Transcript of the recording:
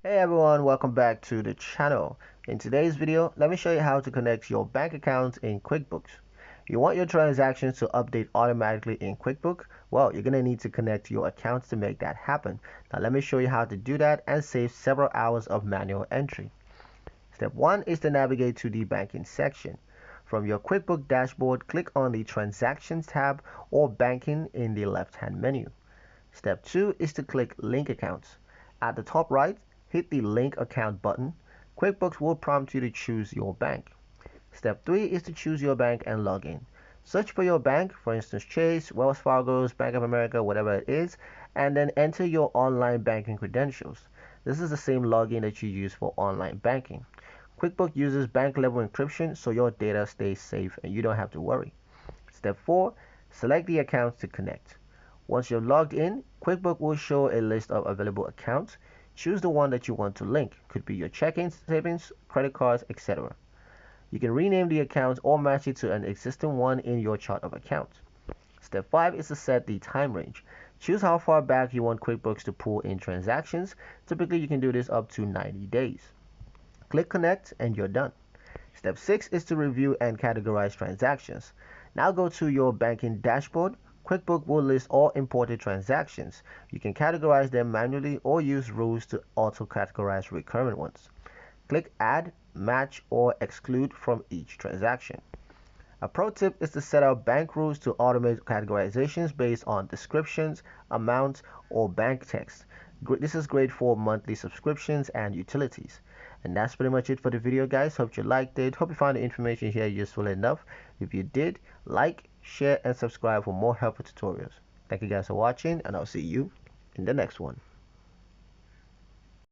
Hey everyone, welcome back to the channel. In today's video, let me show you how to connect your bank accounts in QuickBooks. You want your transactions to update automatically in QuickBooks? Well, you're going to need to connect your accounts to make that happen. Now let me show you how to do that and save several hours of manual entry. Step 1 is to navigate to the banking section. From your QuickBooks dashboard, click on the Transactions tab or Banking in the left-hand menu. Step 2 is to click Link Accounts. At the top right, hit the Link Account button. QuickBooks will prompt you to choose your bank. Step 3 is to choose your bank and log in. Search for your bank, for instance Chase, Wells Fargo's, Bank of America, whatever it is, and then enter your online banking credentials. This is the same login that you use for online banking. QuickBooks uses bank level encryption so your data stays safe and you don't have to worry. Step 4, select the accounts to connect. Once you're logged in, QuickBooks will show a list of available accounts. Choose the one that you want to link. Could be your checking, savings, credit cards, etc. You can rename the account or match it to an existing one in your chart of accounts. Step 5 is to set the time range. Choose how far back you want QuickBooks to pull in transactions. Typically, you can do this up to 90 days. Click Connect and you're done. Step 6 is to review and categorize transactions. Now go to your banking dashboard. QuickBooks will list all imported transactions. You can categorize them manually or use rules to auto-categorize recurrent ones. Click Add, Match, or Exclude from each transaction. A pro tip is to set up bank rules to automate categorizations based on descriptions, amounts, or bank text. This is great for monthly subscriptions and utilities. And that's pretty much it for the video, guys. Hope you liked it. Hope you found the information here useful enough. If you did, like, share, and subscribe for more helpful tutorials. Thank you guys for watching, and I'll see you in the next one.